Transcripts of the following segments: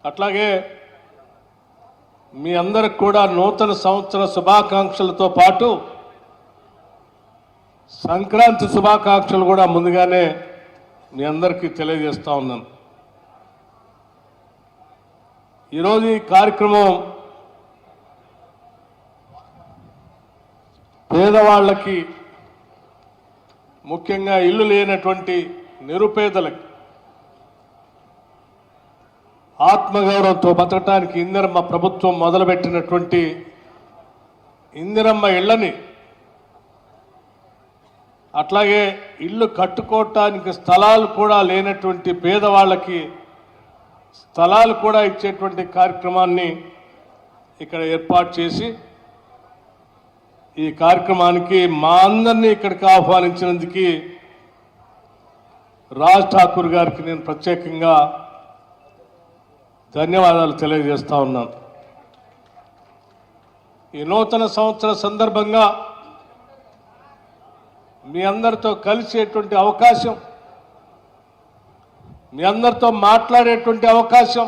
అట్లాగే మీ అందరికి కూడా నూతన సంవత్సర శుభాకాంక్షలతో పాటు సంక్రాంతి శుభాకాంక్షలు కూడా ముందుగానే మీ అందరికీ తెలియజేస్తా ఉన్నాను. ఈరోజు ఈ కార్యక్రమం పేదవాళ్ళకి, ముఖ్యంగా ఇల్లు లేనటువంటి నిరుపేదలకి ఆత్మగౌరవంతో బతకటానికి ఇందిరమ్మ ప్రభుత్వం మొదలుపెట్టినటువంటి ఇందిరమ్మ ఇళ్ళని, అట్లాగే ఇల్లు కట్టుకోవటానికి స్థలాలు కూడా లేనటువంటి పేదవాళ్ళకి స్థలాలు కూడా ఇచ్చేటువంటి కార్యక్రమాన్ని ఇక్కడ ఏర్పాటు చేసి ఈ కార్యక్రమానికి మా అందరినీ ఇక్కడికి ఆహ్వానించినందుకు రాజ్ ఠాకూర్ గారికి నేను ప్రత్యేకంగా ధన్యవాదాలు తెలియజేస్తా ఉన్నాను. ఈ నూతన సంవత్సర సందర్భంగా మీ అందరితో కలిసేటువంటి అవకాశం, మీ అందరితో మాట్లాడేటువంటి అవకాశం,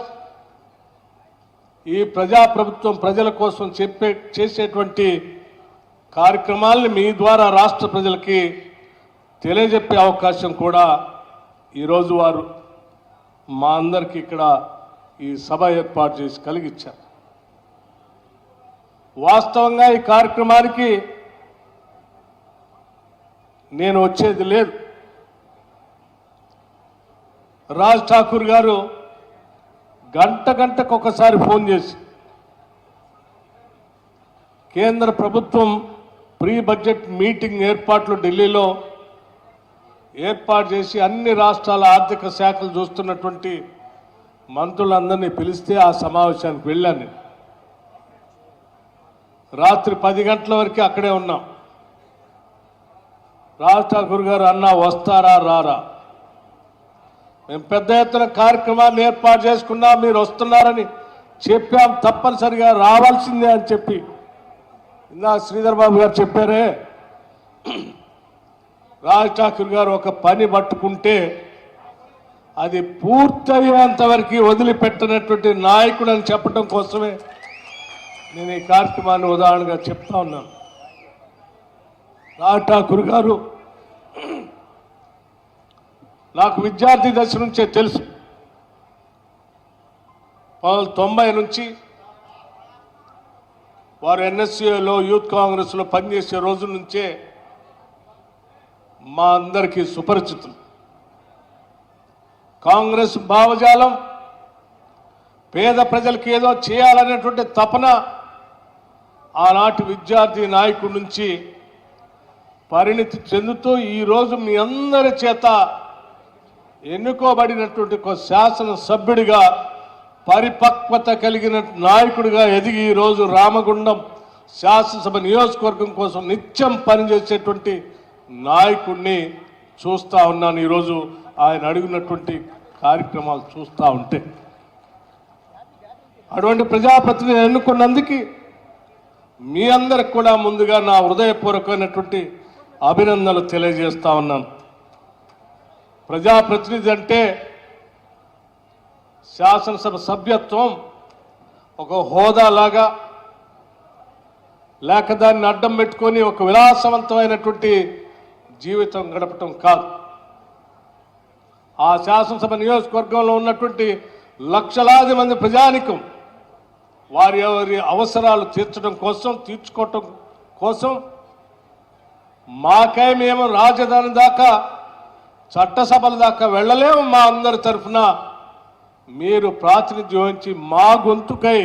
ఈ ప్రజాప్రభుత్వం ప్రజల కోసం చేసేటువంటి కార్యక్రమాలను మీ ద్వారా రాష్ట్ర ప్రజలకి తెలియజెప్పే అవకాశం కూడా ఈరోజు వారు మా అందరికీ ఇక్కడ ఈ సభ ఏర్పాటు చేసి కలిగించారు. వాస్తవంగా ఈ కార్యక్రమానికి నేను వచ్చేది లేదు. రాజ్ ఠాకూర్ గారు గంటకు ఒకసారి ఫోన్ చేసి కేంద్ర ప్రభుత్వం ప్రీ బడ్జెట్ మీటింగ్ ఏర్పాట్లు ఢిల్లీలో ఏర్పాటు చేసి అన్ని రాష్ట్రాల ఆర్థిక శాఖలు చూస్తున్నటువంటి మంత్రులందరినీ పిలిస్తే ఆ సమావేశానికి వెళ్ళాను. రాత్రి 10 గంటల వరకు అక్కడే ఉన్నాం. రాజ్ ఠాకూర్ గారు అన్నా వస్తారా రారా, మేము పెద్ద ఎత్తున కార్యక్రమాన్ని ఏర్పాటు చేసుకున్నా, మీరు వస్తున్నారని చెప్పాం, తప్పనిసరిగా రావాల్సిందే అని చెప్పి ఇందా శ్రీధర్ బాబు గారు చెప్పారే, రాజ్ ఠాకూర్ గారు ఒక పని పట్టుకుంటే అది పూర్తయ్యేంత వరకు వదిలిపెట్టినటువంటి నాయకుడు అని చెప్పడం కోసమే నేను ఈ కార్యక్రమాన్ని ఉదాహరణగా చెప్తా ఉన్నాను. రాజ్ ఠాకూర్ గారు నాకు విద్యార్థి దశ నుంచే తెలుసు. 1990 నుంచి వారు ఎన్ఎస్యూలో యూత్ కాంగ్రెస్లో పనిచేసే రోజు నుంచే మా అందరికీ సుపరిచితులు. కాంగ్రెస్ భావజాలం పేద ప్రజలకు ఏదో చేయాలనేటువంటి తపన ఆనాటి విద్యార్థి నాయకుడి నుంచి పరిణితి చెందుతూ ఈరోజు మీ అందరి చేత ఎన్నుకోబడినటువంటి ఒక శాసనసభ్యుడిగా పరిపక్వత కలిగిన నాయకుడిగా ఎదిగి ఈరోజు రామగుండం శాసనసభ నియోజకవర్గం కోసం నిత్యం పనిచేసేటువంటి నాయకుడిని చూస్తూ ఉన్నాను. ఈరోజు ఆయన అడిగినటువంటి కార్యక్రమాలు చూస్తూ ఉంటే అటువంటి ప్రజాప్రతినిధిని ఎన్నుకున్నందుకు మీ అందరికి కూడా ముందుగా నా హృదయపూర్వకమైనటువంటి అభినందనలు తెలియజేస్తా ఉన్నాను. ప్రజాప్రతినిధి అంటే శాసనసభ సభ్యత్వం ఒక హోదాలాగా లేక దాన్ని అడ్డం పెట్టుకొని ఒక విలాసవంతమైనటువంటి జీవితం గడపటం కాదు. ఆ శాసనసభ నియోజకవర్గంలో ఉన్నటువంటి లక్షలాది మంది ప్రజానికం వారి అవసరాలు తీర్చుకోవటం కోసం మాకై మేము రాజధాని దాకా చట్టసభల దాకా వెళ్ళలేము. మా అందరి తరఫున మీరు ప్రాతినిధ్యం వహించి మా గొంతుకై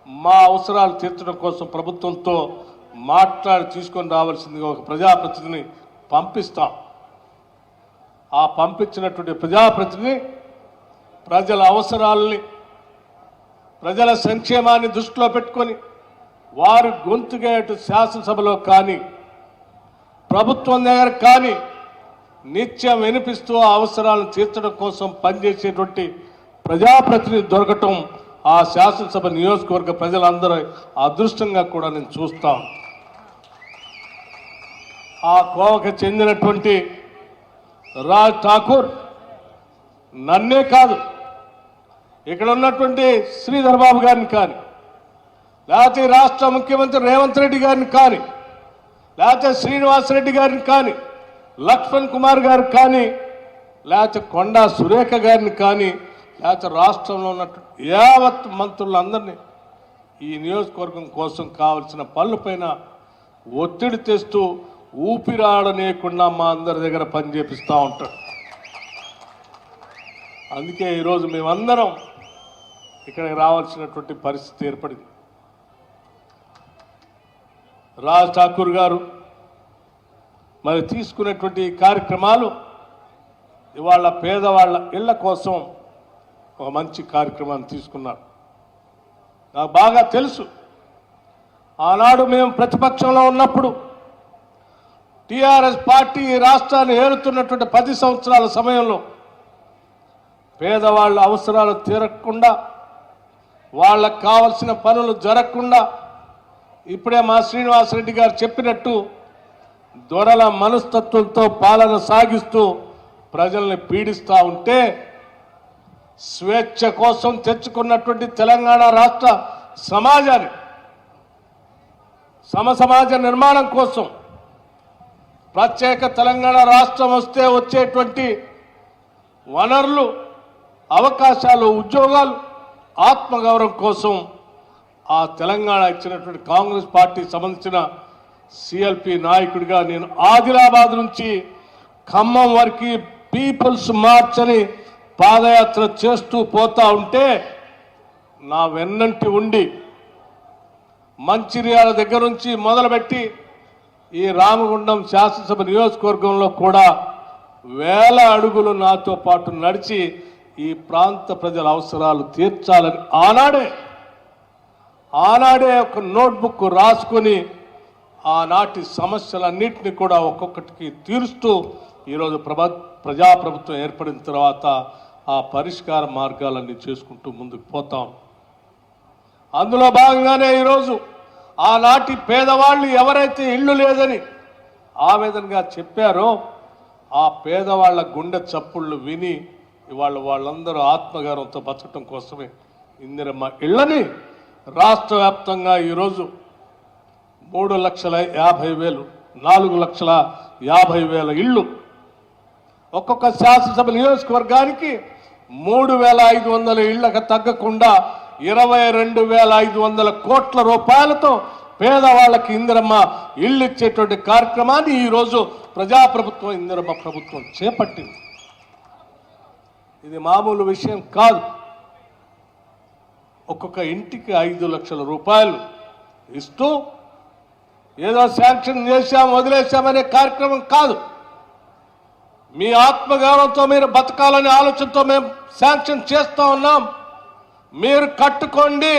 మా అవసరాలు తీర్చడం కోసం ప్రభుత్వంతో మాట్లాడి తీసుకొని రావాల్సిందిగా ఒక ప్రజాప్రతినిధిని పంపిస్తాం. ఆ పంపించినటువంటి ప్రజాప్రతినిధి ప్రజల అవసరాలని, ప్రజల సంక్షేమాన్ని దృష్టిలో పెట్టుకొని వారు గొంతుగా అటు శాసనసభలో కానీ ప్రభుత్వం దగ్గర కానీ నిత్యం వినిపిస్తూ ఆ అవసరాలను తీర్చడం కోసం పనిచేసేటువంటి ప్రజాప్రతినిధి దొరకటం ఆ శాసనసభ నియోజకవర్గ ప్రజలందరూ అదృష్టంగా కూడా నేను చూస్తాను. ఆ కోవకు చెందినటువంటి రాజ్ ఠాకూర్ నన్నే కాదు ఇక్కడ ఉన్నటువంటి శ్రీధర్ బాబు గారిని కానీ, లేకపోతే రాష్ట్ర ముఖ్యమంత్రి రేవంత్ రెడ్డి గారిని కానీ, లేకపోతే శ్రీనివాసరెడ్డి గారిని కానీ, లక్ష్మణ్ కుమార్ గారికి కానీ, లేకపోతే కొండా సురేఖ గారిని కానీ, లేకపోతే రాష్ట్రంలో ఉన్నటువంటి యావత్ మంత్రులందరినీ ఈ నియోజకవర్గం కోసం కావలసిన పనులపైన ఒత్తిడి తెస్తూ ఊపిరాడనేయకుండా మా అందరి దగ్గర పనిచేపిస్తూ ఉంటాడు. అందుకే ఈరోజు మేమందరం ఇక్కడికి రావాల్సినటువంటి పరిస్థితి ఏర్పడింది. రాజ్ ఠాకూర్ గారు మరి తీసుకునేటువంటి కార్యక్రమాలు ఇవాళ పేదవాళ్ళ ఇళ్ల కోసం ఒక మంచి కార్యక్రమాన్ని తీసుకున్నారు. నాకు బాగా తెలుసు, ఆనాడు మేము ప్రతిపక్షంలో ఉన్నప్పుడు టీఆర్ఎస్ పార్టీ రాష్ట్రాన్ని ఏలుతున్నటువంటి 10 సంవత్సరాల సమయంలో పేదవాళ్ళ అవసరాలు తీరకుండా, వాళ్ళకు కావలసిన పనులు జరగకుండా, ఇప్పుడే మా శ్రీనివాసరెడ్డి గారు చెప్పినట్టు దొరల మనస్తత్వంతో పాలన సాగిస్తూ ప్రజల్ని పీడిస్తూ ఉంటే, స్వేచ్ఛ కోసం తెచ్చుకున్నటువంటి తెలంగాణ రాష్ట్ర సమాజాన్ని సమసమాజ నిర్మాణం కోసం ప్రత్యేక తెలంగాణ రాష్ట్రం వస్తే వచ్చేటువంటి వనరులు, అవకాశాలు, ఉద్యోగాలు, ఆత్మగౌరవం కోసం ఆ తెలంగాణ ఇచ్చినటువంటి కాంగ్రెస్ పార్టీ సంబంధించిన సిఎల్పి నాయకుడిగా నేను ఆదిలాబాద్ నుంచి ఖమ్మం వరకు పీపుల్స్ మార్చ్ అని పాదయాత్ర చేస్తూ పోతా ఉంటే నా వెన్నంటి ఉండి మంచిర్యాల దగ్గర నుంచి మొదలుపెట్టి ఈ రామగుండం శాసనసభ నియోజకవర్గంలో కూడా వేల అడుగులు నాతో పాటు నడిచి ఈ ప్రాంత ప్రజల అవసరాలు తీర్చాలని ఆనాడే ఒక నోట్బుక్ రాసుకొని ఆనాటి సమస్యలన్నింటినీ కూడా ఒక్కొక్కటికి తీరుస్తూ ఈరోజు ప్రజాప్రభుత్వం ఏర్పడిన తర్వాత ఆ పరిష్కార మార్గాలన్నీ చేసుకుంటూ ముందుకు పోతాం. అందులో భాగంగానే ఈరోజు ఆనాటి పేదవాళ్ళు ఎవరైతే ఇల్లు లేదని ఆవేదనగా చెప్పారో ఆ పేదవాళ్ల గుండె చప్పుళ్ళు విని ఇవాళ వాళ్ళందరూ ఆత్మగౌరవంతో బతకటం కోసమే ఇందిరమ్మ ఇళ్ళని రాష్ట్ర వ్యాప్తంగా ఈరోజు 3,50,000 4,50,000 ఇళ్ళు, ఒక్కొక్క శాసనసభ నియోజకవర్గానికి 3,500 ఇళ్లకు తగ్గకుండా 22,500 కోట్ల రూపాయలతో పేదవాళ్ళకి ఇందిరమ్మ ఇళ్ళు ఇచ్చేటువంటి కార్యక్రమాన్ని ఈరోజు ప్రజాప్రభుత్వం ఇందిరమ్మ ప్రభుత్వం చేపట్టింది. ఇది మామూలు విషయం కాదు. ఒక్కొక్క ఇంటికి 5 లక్షల రూపాయలు ఇస్తూ ఏదో శాంక్షన్ చేశాం వదిలేశామనే కార్యక్రమం కాదు. మీ ఆత్మగౌరవంతో మీరు బతకాలనే ఆలోచనతో మేము శాంక్షన్ చేస్తూ ఉన్నాం. మీరు కట్టుకోండి,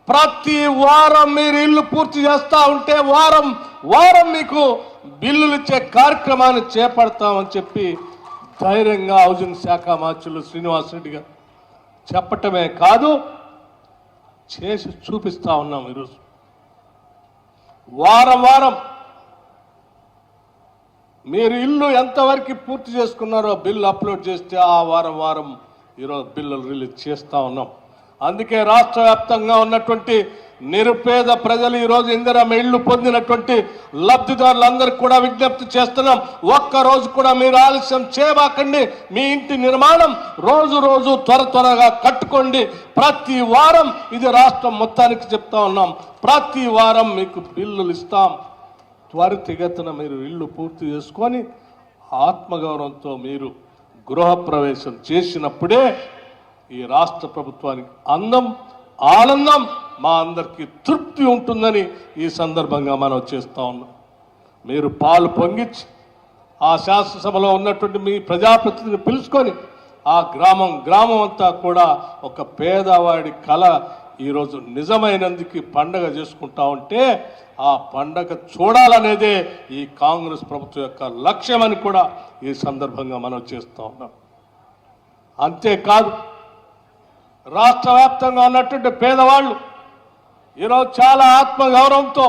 ప్రతి వారం మీరు ఇల్లు పూర్తి చేస్తూ ఉంటే వారం వారం మీకు బిల్లులు ఇచ్చే కార్యక్రమాన్ని చేపడతామని చెప్పి ధైర్యంగా హౌసింగ్ శాఖ మంత్రులు శ్రీనివాసరెడ్డి గారు చెప్పటమే కాదు, చేసి చూపిస్తా ఉన్నాం. ఈరోజు వారం వారం మీరు ఇల్లు ఎంతవరకు పూర్తి చేసుకున్నారో బిల్లు అప్లోడ్ చేస్తే ఆ వారం వారం ఈరోజు బిల్లులు రిలీజ్ చేస్తూ ఉన్నాం. అందుకే రాష్ట్ర వ్యాప్తంగా ఉన్నటువంటి నిరుపేద ప్రజలు ఈరోజు ఇందిరమ్మ ఇళ్లు పొందినటువంటి లబ్ధిదారులందరికీ కూడా విజ్ఞప్తి చేస్తున్నాం. ఒక్కరోజు కూడా మీరు ఆలస్యం చేయబాకండి. మీ ఇంటి నిర్మాణం రోజు రోజు త్వరగా కట్టుకోండి. ప్రతి వారం, ఇది రాష్ట్రం మొత్తానికి చెప్తా ఉన్నాం, ప్రతి వారం మీకు బిల్లులు ఇస్తాం. త్వరితగతిన మీరు ఇల్లు పూర్తి చేసుకొని ఆత్మగౌరవంతో మీరు గృహప్రవేశం చేసినప్పుడే ఈ రాష్ట్ర ప్రభుత్వానికి అందం, ఆనందం, మా అందరికీ తృప్తి ఉంటుందని ఈ సందర్భంగా మనం చేస్తూ ఉన్నాం. మీరు పాలు పొంగిచ్చి ఆ శాసనసభలో ఉన్నటువంటి మీ ప్రజాప్రతినిధిని పిలుచుకొని ఆ గ్రామం అంతా కూడా ఒక పేదవాడి కళ ఈరోజు నిజమైనందుకు పండగ చేసుకుంటా ఉంటే ఆ పండగ చూడాలనేదే ఈ కాంగ్రెస్ ప్రభుత్వం యొక్క లక్ష్యమని కూడా ఈ సందర్భంగా మనం చేస్తూ ఉన్నాం. అంతేకాదు, రాష్ట్ర వ్యాప్తంగా ఉన్నటువంటి పేదవాళ్ళు ఈరోజు చాలా ఆత్మగౌరవంతో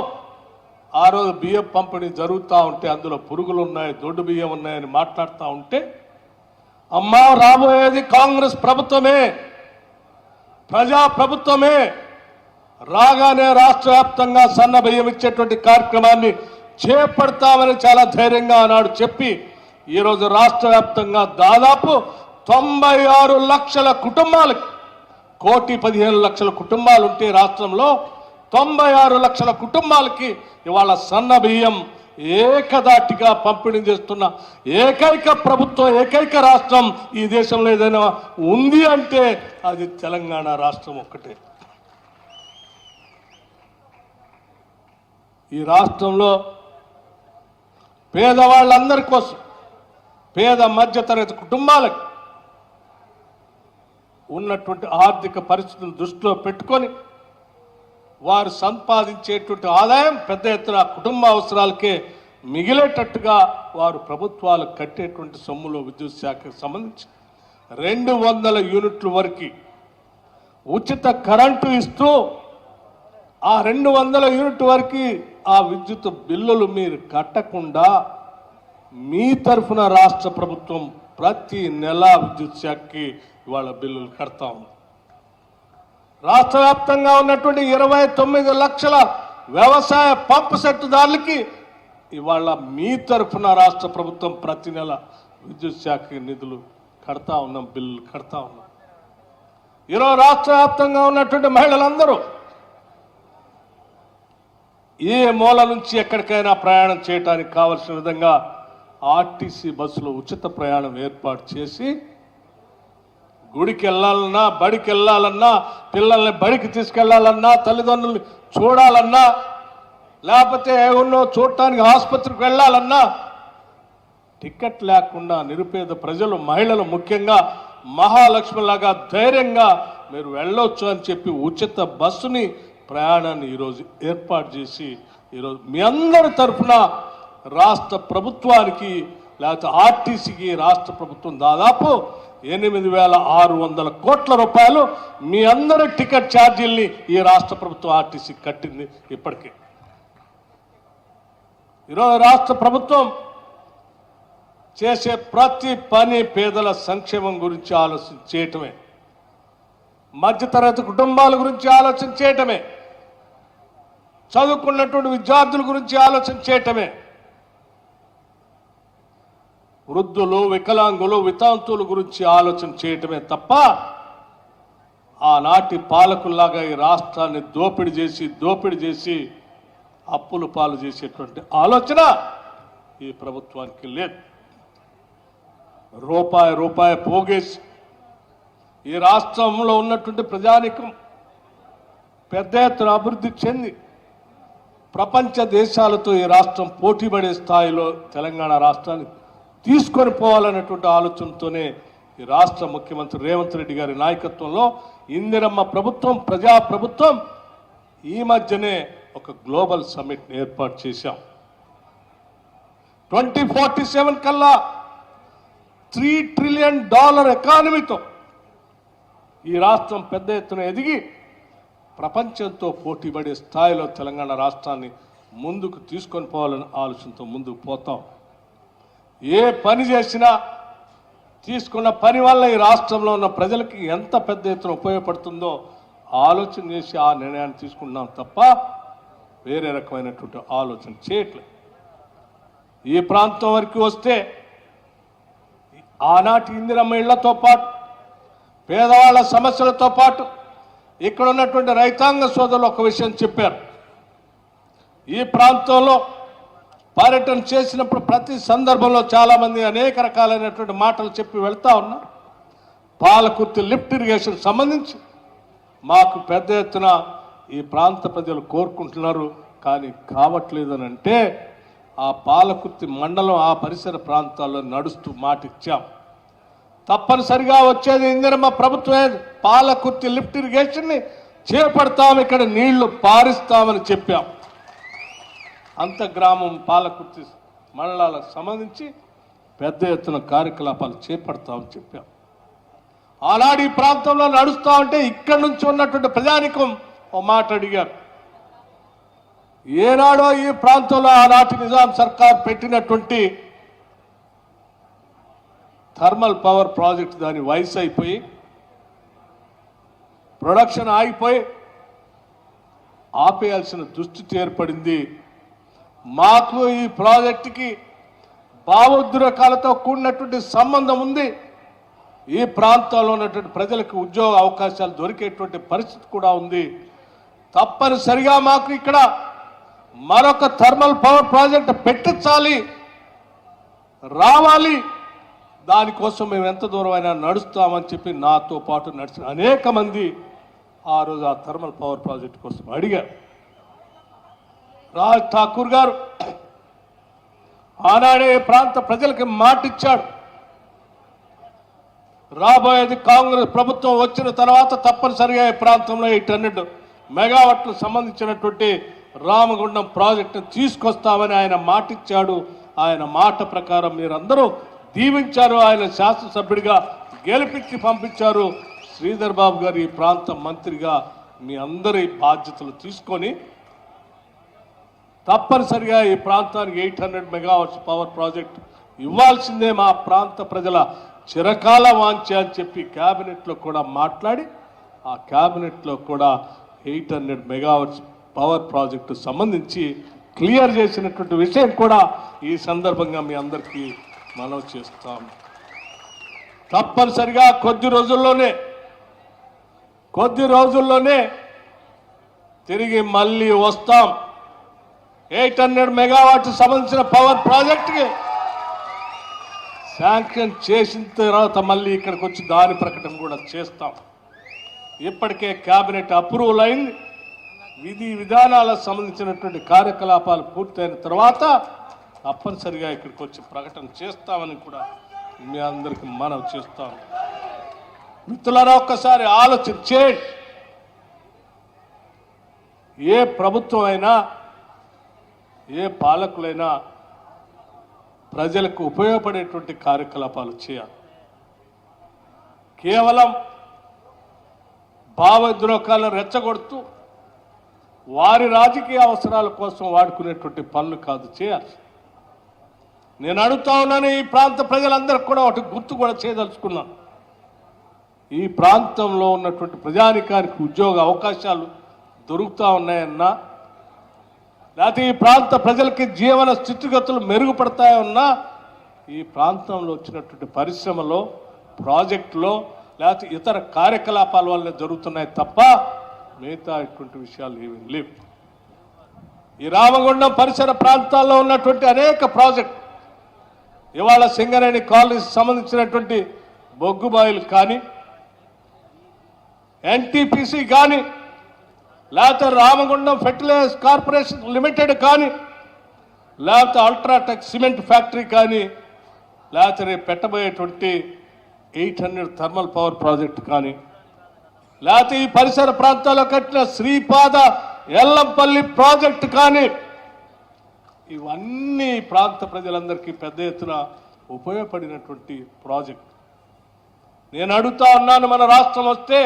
ఆ రోజు బియ్యం పంపిణీ జరుగుతూ ఉంటే అందులో పురుగులు ఉన్నాయి, దొడ్డు బియ్యం ఉన్నాయని మాట్లాడుతూ ఉంటే, అమ్మా రాబోయేది కాంగ్రెస్ ప్రభుత్వమే, ప్రజాప్రభుత్వమే రాగానే రాష్ట్ర వ్యాప్తంగా సన్న బియ్యం ఇచ్చేటువంటి కార్యక్రమాన్ని చేపడతామని చాలా ధైర్యంగా ఆనాడు చెప్పి ఈరోజు రాష్ట్ర వ్యాప్తంగా దాదాపు 96 లక్షల కుటుంబాలకి 1,15,00,000 కుటుంబాలు ఉంటే రాష్ట్రంలో 96 లక్షల కుటుంబాలకి ఇవాళ సన్న బియ్యం ఏకదాటిగా పంపిణీ చేస్తున్న ఏకైక ప్రభుత్వం ఏకైక రాష్ట్రం ఈ దేశంలో ఏదైనా ఉంది అంటే అది తెలంగాణ రాష్ట్రం ఒక్కటే. ఈ రాష్ట్రంలో పేదవాళ్ళందరి కోసం పేద మధ్యతరగతి కుటుంబాలకు ఉన్నటువంటి ఆర్థిక పరిస్థితులను దృష్టిలో పెట్టుకొని వారు సంపాదించేటువంటి ఆదాయం పెద్ద ఎత్తున కుటుంబ అవసరాలకే మిగిలేటట్టుగా వారు ప్రభుత్వాలు కట్టేటువంటి సొమ్ములో విద్యుత్ శాఖకు సంబంధించి 200 యూనిట్ల వరకు ఉచిత కరెంటు ఇస్తూ ఆ 200 యూనిట్ వరకు ఆ విద్యుత్ బిల్లులు మీరు కట్టకుండా మీ తరఫున రాష్ట్ర ప్రభుత్వం ప్రతి నెల విద్యుత్ శాఖకి ఇవాళ బిల్లులు కడతా ఉంది. రాష్ట్ర వ్యాప్తంగా ఉన్నటువంటి 29 లక్షల వ్యవసాయ పంపు సెట్టుదారులకి ఇవాళ మీ తరఫున రాష్ట్ర ప్రభుత్వం ప్రతి నెల విద్యుత్ శాఖకి నిధులు కడతా ఉన్నాం, బిల్లులు కడతా ఉన్నాం. ఈరోజు రాష్ట్ర వ్యాప్తంగా ఉన్నటువంటి మహిళలందరూ ఏ మూల నుంచి ఎక్కడికైనా ప్రయాణం చేయడానికి కావలసిన విధంగా ఆర్టీసీ బస్సులో ఉచిత ప్రయాణం ఏర్పాటు చేసి గుడికి వెళ్ళాలన్నా బడికి వెళ్ళాలన్నా పిల్లల్ని బడికి తీసుకెళ్లాలన్నా తల్లిదండ్రులు చూడాలన్నా లేకపోతే ఏమన్నా చూడటానికి ఆసుపత్రికి వెళ్ళాలన్నా టికెట్ లేకుండా నిరుపేద ప్రజలు మహిళలు ముఖ్యంగా మహాలక్ష్మిలాగా ధైర్యంగా మీరు వెళ్ళొచ్చు అని చెప్పి ఉచిత బస్సుని ప్రయాణాన్ని ఈరోజు ఏర్పాటు చేసి ఈరోజు మీ అందరి తరఫున రాష్ట్ర ప్రభుత్వానికి లేకపోతే ఆర్టీసీకి రాష్ట్ర ప్రభుత్వం దాదాపు 8,600 కోట్ల రూపాయలు మీ అందరి టికెట్ ఛార్జీల్ని ఈ రాష్ట్ర ప్రభుత్వం ఆర్టీసీకి కట్టింది. ఇప్పటికే ఈరోజు రాష్ట్ర ప్రభుత్వం చేసే ప్రతి పని పేదల సంక్షేమం గురించి ఆలోచన చేయటమే, మధ్యతరగతి కుటుంబాల గురించి ఆలోచన చేయటమే, చదువుకున్నటువంటి విద్యార్థుల గురించి ఆలోచన చేయటమే, వృద్ధులు వికలాంగులు వితాంతుల గురించి ఆలోచన చేయటమే తప్ప ఆనాటి పాలకుల్లాగా ఈ రాష్ట్రాన్ని దోపిడీ చేసి అప్పులు పాలు చేసేటువంటి ఆలోచన ఈ ప్రభుత్వానికి లేదు. రూపాయి పోగేసి ఈ రాష్ట్రంలో ఉన్నటువంటి ప్రజానికం పెద్ద ఎత్తున అభివృద్ధి చెంది ప్రపంచ దేశాలతో ఈ రాష్ట్రం పోటీపడే స్థాయిలో తెలంగాణ రాష్ట్రాన్ని తీసుకొని పోవాలనేటువంటి ఆలోచనతోనే ఈ రాష్ట్ర ముఖ్యమంత్రి రేవంత్ రెడ్డి గారి నాయకత్వంలో ఇందిరమ్మ ప్రభుత్వం ప్రజాప్రభుత్వం ఈ మధ్యనే ఒక గ్లోబల్ సమ్మిట్ ఏర్పాటు చేశాం. 2047 కల్లా $3 ట్రిలియన్ ఎకానమీతో ఈ రాష్ట్రం పెద్ద ఎత్తున ఎదిగి ప్రపంచంతో పోటీపడే స్థాయిలో తెలంగాణ రాష్ట్రాన్ని ముందుకు తీసుకొని పోవాలనే ఆలోచనతో ముందుకు పోతాం. ఏ పని చేసినా తీసుకున్న పని వల్ల ఈ రాష్ట్రంలో ఉన్న ప్రజలకి ఎంత పెద్ద ఎత్తున ఉపయోగపడుతుందో ఆలోచన చేసి ఆ నిర్ణయాన్ని తీసుకుంటున్నాం తప్ప వేరే రకమైనటువంటి ఆలోచన చేయట్లేదు. ఈ ప్రాంతం వరకు వస్తే ఆనాటి ఇందిరమ్మ ఇళ్లతో పాటు పేదవాళ్ళ సమస్యలతో పాటు ఇక్కడ ఉన్నటువంటి రైతాంగ సోదరులు ఒక విషయం చెప్పారు. ఈ ప్రాంతంలో పర్యటన చేసినప్పుడు ప్రతి సందర్భంలో చాలామంది అనేక రకాలైనటువంటి మాటలు చెప్పి వెళ్తా ఉన్నారు. పాలకుర్తి లిఫ్ట్ ఇరిగేషన్ సంబంధించి మాకు పెద్ద ఎత్తున ఈ ప్రాంత ప్రజలు కోరుకుంటున్నారు, కానీ కావట్లేదని అంటే ఆ పాలకుర్తి మండలం ఆ పరిసర ప్రాంతాల్లో నడుస్తూ మాట ఇచ్చాం. తప్పనిసరిగా వచ్చేది ఇందిరమ్మ ప్రభుత్వమే పాలకుర్తి లిఫ్ట్ ఇరిగేషన్ని చేపడతాం, ఇక్కడ నీళ్లు పారిస్తామని చెప్పాం. అంత గ్రామం పాలకుర్తి మండలాలకు సంబంధించి పెద్ద ఎత్తున కార్యకలాపాలు చేపడతామని చెప్పాం. ఆనాడు ఈ ప్రాంతంలో నడుస్తూ ఉంటే ఇక్కడి నుంచి ఉన్నటువంటి ప్రజానికం ఓ మాట అడిగారు. ఏనాడో ఈ ప్రాంతంలో ఆనాటి నిజాం సర్కార్ పెట్టినటువంటి థర్మల్ పవర్ ప్రాజెక్ట్ దాని వయసు అయిపోయి ప్రొడక్షన్ ఆగిపోయి ఆపేయాల్సిన దుస్థితి ఏర్పడింది. మాకు ఈ ప్రాజెక్టుకి భావోద్రేకాలతో కూడినటువంటి సంబంధం ఉంది. ఈ ప్రాంతంలో ఉన్నటువంటి ప్రజలకు ఉద్యోగ అవకాశాలు దొరికేటువంటి పరిస్థితి కూడా ఉంది. తప్పనిసరిగా మాకు ఇక్కడ మరొక థర్మల్ పవర్ ప్రాజెక్ట్ పెట్టించాలి, రావాలి. దానికోసం మేము ఎంత దూరమైనా నడుస్తామని చెప్పి నాతో పాటు నడిచిన అనేక మంది ఆ రోజు ఆ థర్మల్ పవర్ ప్రాజెక్ట్ కోసం అడిగారు. రాజ్ ఠాకూర్ గారు ఆనాడే ప్రాంత ప్రజలకి మాటిచ్చాడు. రాబోయేది కాంగ్రెస్ ప్రభుత్వం వచ్చిన తర్వాత తప్పనిసరిగా ఈ ప్రాంతంలో 800 మెగావాట్లు సంబంధించినటువంటి రామగుండం ప్రాజెక్టును తీసుకొస్తామని ఆయన మాటిచ్చాడు. ఆయన మాట ప్రకారం మీరందరూ దీవించారు. ఆయన శాసనసభ్యుడిగా గెలిపించి పంపించారు. శ్రీధర్ బాబు గారు ఈ ప్రాంత మంత్రిగా మీ అందరి బాధ్యతలు తీసుకొని తప్పనిసరిగా ఈ ప్రాంతానికి 800 మెగావాట్స్ పవర్ ప్రాజెక్ట్ ఇవ్వాల్సిందే మా ప్రాంత ప్రజల చిరకాల వాంఛ అని చెప్పి క్యాబినెట్లో కూడా మాట్లాడి ఆ క్యాబినెట్లో కూడా 800 మెగావాట్స్ పవర్ ప్రాజెక్టు సంబంధించి క్లియర్ చేసినటువంటి విషయం కూడా ఈ సందర్భంగా మీ అందరికీ మనం చేస్తాం. తప్పనిసరిగా కొద్ది రోజుల్లోనే తిరిగి మళ్ళీ వస్తాం. 800 మెగావాట్ సంబంధించిన పవర్ ప్రాజెక్టుకి శాంక్షన్ చేసిన తర్వాత మళ్ళీ ఇక్కడికి వచ్చి దాని ప్రకటన కూడా చేస్తాం. ఇప్పటికే క్యాబినెట్ అప్రూవల్ అయింది. విధి విధానాలకు సంబంధించినటువంటి కార్యకలాపాలు పూర్తయిన తర్వాత తప్పనిసరిగా ఇక్కడికి వచ్చి ప్రకటన చేస్తామని కూడా మీ అందరికీ మనం చేస్తాం. మిత్రులారా, ఒక్కసారి ఆలోచించేయండి. ఏ ప్రభుత్వం అయినా ఏ పాలకులైనా ప్రజలకు ఉపయోగపడేటువంటి కార్యకలాపాలు చేయాలి. కేవలం భావోద్రేకాలను రెచ్చగొడుతూ వారి రాజకీయ అవసరాల కోసం వాడుకునేటువంటి పనులు కాదు చేయాలి. నేను అడుగుతా ఉన్నాను, ఈ ప్రాంత ప్రజలందరికీ కూడా ఒకటి గుర్తు కూడా చేయదలుచుకున్నాను. ఈ ప్రాంతంలో ఉన్నటువంటి ప్రజానికానికి ఉద్యోగ అవకాశాలు దొరుకుతూ ఉన్నాయన్నా, లేకపోతే ఈ ప్రాంత ప్రజలకి జీవన స్థితిగతులు మెరుగుపడతాయన్నా ఈ ప్రాంతంలో వచ్చినటువంటి పరిశ్రమలో, ప్రాజెక్టులో, లేకపోతే ఇతర కార్యకలాపాల వల్ల జరుగుతున్నాయి తప్ప మిగతా ఇటువంటి విషయాలు ఏమీ లేవు. ఈ రామగుండం పరిసర ప్రాంతాల్లో ఉన్నటువంటి అనేక ప్రాజెక్టు ఇవాళ సింగరేణి కాలనీకి సంబంధించినటువంటి బొగ్గుబాయిలు కానీ, ఎన్టీపీసీ కానీ, లేకపోతే రామగుండం ఫెర్టిలైజర్స్ కార్పొరేషన్ లిమిటెడ్ కానీ, లేకపోతే అల్ట్రాటెక్ సిమెంట్ ఫ్యాక్టరీ కానీ, లేకపోతే రేపు పెట్టబోయేటువంటి 800 థర్మల్ పవర్ ప్రాజెక్టు కానీ, లేకపోతే ఈ పరిసర ప్రాంతాల్లో కట్టిన శ్రీపాద ఎల్లంపల్లి ప్రాజెక్టు కానీ, ఇవన్నీ ప్రాంత ప్రజలందరికీ పెద్ద ఎత్తున ఉపయోగపడినటువంటి ప్రాజెక్ట్. నేను అడుగుతా ఉన్నాను, మన రాష్ట్రం వస్తే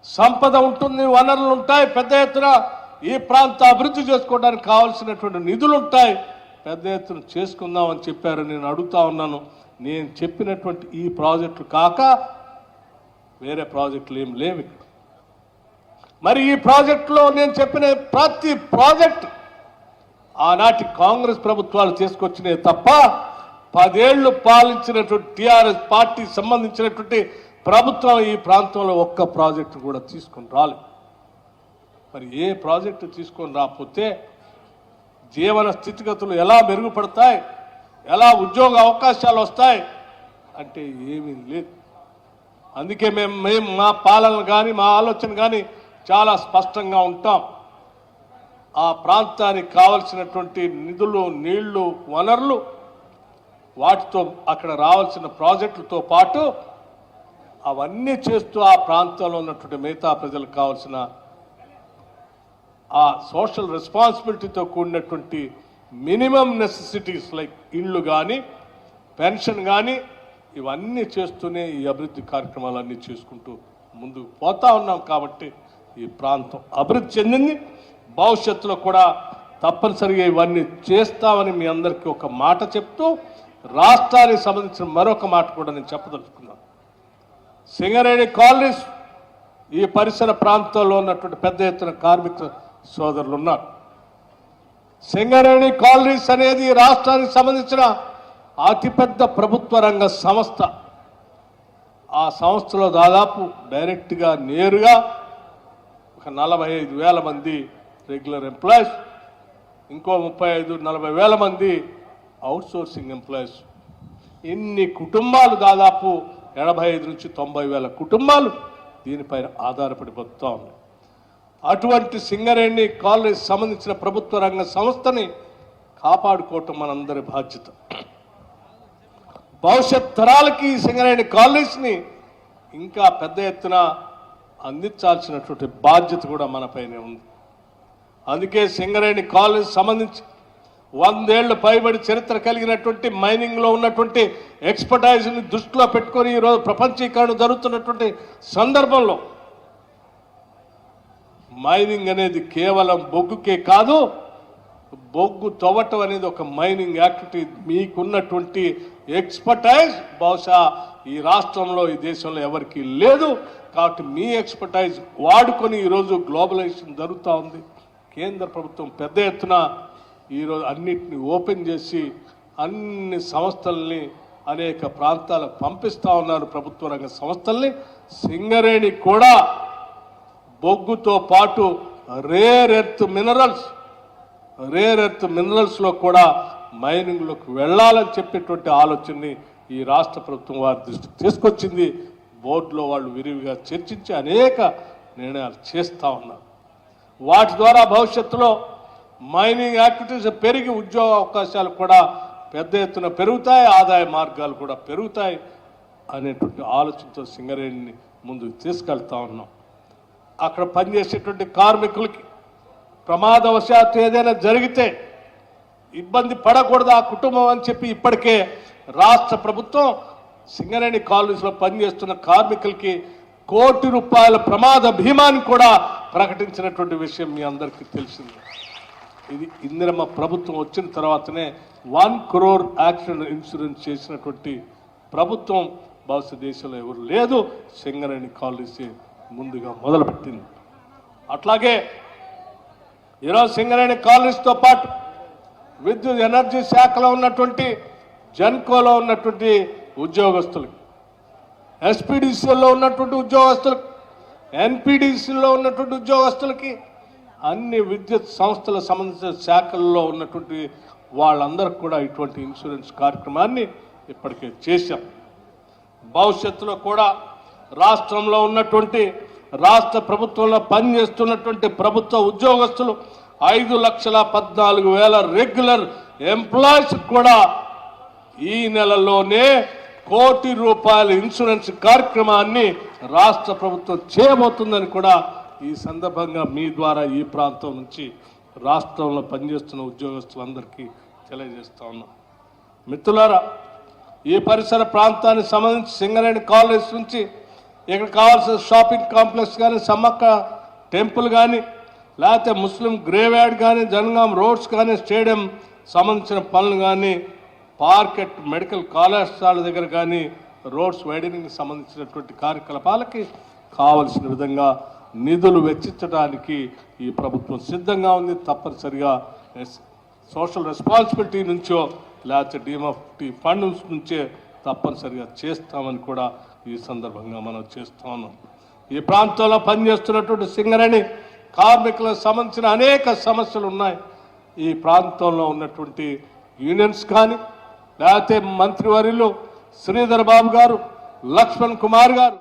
సంపద ఉంటుంది, వనరులు ఉంటాయి, పెద్ద ఎత్తున ఈ ప్రాంత అభివృద్ధి చేసుకోవడానికి కావాల్సినటువంటి నిధులు ఉంటాయి, పెద్ద ఎత్తున చేసుకుందామని చెప్పారు. నేను అడుగుతా ఉన్నాను, నేను చెప్పినటువంటి ఈ ప్రాజెక్టులు కాక వేరే ప్రాజెక్టులు ఏం లేవు ఇక్కడ. మరి ఈ ప్రాజెక్టులో నేను చెప్పిన ప్రతి ప్రాజెక్ట్ ఆనాటి కాంగ్రెస్ ప్రభుత్వాలు తీసుకొచ్చినాయి తప్ప 10 ఏళ్లు పాలించినటువంటి టీఆర్ఎస్ పార్టీ సంబంధించినటువంటి ప్రభుత్వం ఈ ప్రాంతంలో ఒక్క ప్రాజెక్టు కూడా తీసుకొని రాలేదు. మరి ఏ ప్రాజెక్టు తీసుకొని రాకపోతే జీవన స్థితిగతులు ఎలా మెరుగుపడతాయి, ఎలా ఉద్యోగ అవకాశాలు వస్తాయి అంటే ఏమీ లేదు. అందుకే మేము మా పాలన కానీ మా ఆలోచన కానీ చాలా స్పష్టంగా ఉంటాం. ఆ ప్రాంతానికి కావలసినటువంటి నిధులు, నీళ్లు, వనరులు, వాటితో అక్కడ రావాల్సిన ప్రాజెక్టులతో పాటు అవన్నీ చేస్తూ ఆ ప్రాంతంలో ఉన్నటువంటి మిగతా ప్రజలకు కావాల్సిన ఆ సోషల్ రెస్పాన్సిబిలిటీతో కూడినటువంటి మినిమం నెసెసిటీస్ లైక్ ఇళ్ళు కానీ, పెన్షన్ కానీ, ఇవన్నీ చేస్తూనే ఈ అభివృద్ధి కార్యక్రమాలన్నీ చేసుకుంటూ ముందుకు పోతా ఉన్నాం. కాబట్టి ఈ ప్రాంతం అభివృద్ధి చెందింది. భవిష్యత్తులో కూడా తప్పనిసరిగా ఇవన్నీ చేస్తామని మీ అందరికీ ఒక మాట చెప్తూ, రాష్ట్రానికి సంబంధించిన మరొక మాట కూడా నేను చెప్పదలుచుకున్నాను. సింగరేణి కాలనీస్ ఈ పరిసర ప్రాంతాల్లో ఉన్నటువంటి పెద్ద ఎత్తున కార్మిక సోదరులు ఉన్నారు. సింగరేణి కాలనీస్ అనేది రాష్ట్రానికి సంబంధించిన అతిపెద్ద ప్రభుత్వ రంగ సంస్థ. ఆ సంస్థలో దాదాపు డైరెక్ట్గా నేరుగా ఒక 45,000 మంది రెగ్యులర్ ఎంప్లాయీస్, ఇంకో 35-40,000 మంది అవుట్సోర్సింగ్ ఎంప్లాయీస్. ఇన్ని కుటుంబాలు, దాదాపు 85,000-90,000 కుటుంబాలు దీనిపైన ఆధారపడి బతుకుతా ఉన్నాయి. అటువంటి సింగరేణి కాలనీకి సంబంధించిన ప్రభుత్వ రంగ సంస్థని కాపాడుకోవటం మనందరి బాధ్యత. భవిష్యత్ తరాలకి సింగరేణి కాలనీస్ని ఇంకా పెద్ద ఎత్తున అందించాల్సినటువంటి బాధ్యత కూడా మనపైనే ఉంది. అందుకే సింగరేణి కాలనీకి సంబంధించి 100 ఏళ్లు పైబడి చరిత్ర కలిగినటువంటి మైనింగ్లో ఉన్నటువంటి ఎక్స్పర్టైజ్ని దృష్టిలో పెట్టుకొని ఈరోజు ప్రపంచీకరణ జరుగుతున్నటువంటి సందర్భంలో మైనింగ్ అనేది కేవలం బొగ్గుకే కాదు, బొగ్గు తవ్వటం అనేది ఒక మైనింగ్ యాక్టివిటీ. మీకున్నటువంటి ఎక్స్పర్టైజ్ బహుశా ఈ రాష్ట్రంలో, ఈ దేశంలో ఎవరికి లేదు. కాబట్టి మీ ఎక్స్పర్టైజ్ వాడుకొని ఈరోజు గ్లోబలైజేషన్ జరుగుతూ ఉంది. కేంద్ర ప్రభుత్వం పెద్ద ఎత్తున ఈరోజు అన్నిటిని ఓపెన్ చేసి అన్ని సంస్థల్ని అనేక ప్రాంతాలకు పంపిస్తూ ఉన్నారు. ప్రభుత్వ రంగ సంస్థల్ని. సింగరేణి కూడా బొగ్గుతో పాటు రేర్ ఎర్త్ మినరల్స్లో కూడా మైనింగ్లోకి వెళ్ళాలని చెప్పేటువంటి ఆలోచనని ఈ రాష్ట్ర ప్రభుత్వం వారి దృష్టికి తీసుకొచ్చింది. బోర్డులో వాళ్ళు విరివిగా చర్చించి అనేక నిర్ణయాలు చేస్తూ ఉన్నారు. వాటి ద్వారా భవిష్యత్తులో మైనింగ్ యాక్టివిటీస్ పెరిగి ఉద్యోగ అవకాశాలు కూడా పెద్ద ఎత్తున పెరుగుతాయి, ఆదాయ మార్గాలు కూడా పెరుగుతాయి అనేటువంటి ఆలోచనతో సింగరేణిని ముందుకు తీసుకెళ్తా ఉన్నాం. అక్కడ పనిచేసేటువంటి కార్మికులకి ప్రమాదవశాత్తు ఏదైనా జరిగితే ఇబ్బంది పడకూడదు ఆ కుటుంబం అని చెప్పి ఇప్పటికే రాష్ట్ర ప్రభుత్వం సింగరేణి కాలనీస్లో పనిచేస్తున్న కార్మికులకి ₹1 కోటి ప్రమాద భీమాని కూడా ప్రకటించినటువంటి విషయం మీ అందరికీ తెలిసింది. ఇది ఇందిరమ్మ ప్రభుత్వం వచ్చిన తర్వాతనే 1 crore యాక్సిడెంట్ ఇన్సూరెన్స్ చేసినటువంటి ప్రభుత్వం బహుశా దేశంలో ఎవరు లేదు. సింగరేణి కాలనీస్ ముందుగా మొదలుపెట్టింది. అట్లాగే ఈరోజు సింగరేణి కాలనీస్తో పాటు విద్యుత్ ఎనర్జీ శాఖలో ఉన్నటువంటి జెన్కోలో ఉన్నటువంటి ఉద్యోగస్తులకి, ఎస్పీడీసీలో ఉన్నటువంటి ఉద్యోగస్తులకు, ఎన్పీడీసీలో ఉన్నటువంటి ఉద్యోగస్తులకి, అన్ని విద్యుత్ సంస్థల సంబంధించిన శాఖల్లో ఉన్నటువంటి వాళ్ళందరికీ కూడా ఇటువంటి ఇన్సూరెన్స్ కార్యక్రమాన్ని ఇప్పటికే చేశాం. భవిష్యత్తులో కూడా రాష్ట్రంలో ఉన్నటువంటి రాష్ట్ర ప్రభుత్వంలో పనిచేస్తున్నటువంటి ప్రభుత్వ ఉద్యోగస్తులు 5,14,000 రెగ్యులర్ ఎంప్లాయీస్ కూడా ఈ నెలలోనే ₹1 కోటి ఇన్సూరెన్స్ కార్యక్రమాన్ని రాష్ట్ర ప్రభుత్వం చేయబోతుందని కూడా ఈ సందర్భంగా మీ ద్వారా ఈ ప్రాంతం నుంచి రాష్ట్రంలో పనిచేస్తున్న ఉద్యోగస్తులందరికీ తెలియజేస్తా ఉన్నాం. మిత్రులారా, ఈ పరిసర ప్రాంతానికి సంబంధించి సింగరేణి కాలనీస్ నుంచి ఇక్కడ కావాల్సిన షాపింగ్ కాంప్లెక్స్ కానీ, సమ్మక్క టెంపుల్ కానీ, లేకపోతే ముస్లిం గ్రేవ్యార్డ్ కానీ, జనగాం రోడ్స్ కానీ, స్టేడియం సంబంధించిన పనులు కానీ, పార్కెట్ మెడికల్ కళాశాల దగ్గర కానీ రోడ్స్ వైడనింగ్ సంబంధించినటువంటి కార్యకలాపాలకి కావలసిన విధంగా నిధులు వెచ్చించడానికి ఈ ప్రభుత్వం సిద్ధంగా ఉంది. తప్పనిసరిగా సోషల్ రెస్పాన్సిబిలిటీ నుంచో లేకపోతే డిఎంఎఫ్టీ ఫండ్స్ నుంచే తప్పనిసరిగా చేస్తామని కూడా ఈ సందర్భంగా మనం చేస్తా ఉన్నాం. ఈ ప్రాంతంలో పనిచేస్తున్నటువంటి సింగరేణి కార్మికులకు సంబంధించిన అనేక సమస్యలు ఉన్నాయి. ఈ ప్రాంతంలో ఉన్నటువంటి యూనియన్స్ కానీ, లేకపోతే మంత్రివర్యులు శ్రీధర్ బాబు గారు, లక్ష్మణ్ కుమార్ గారు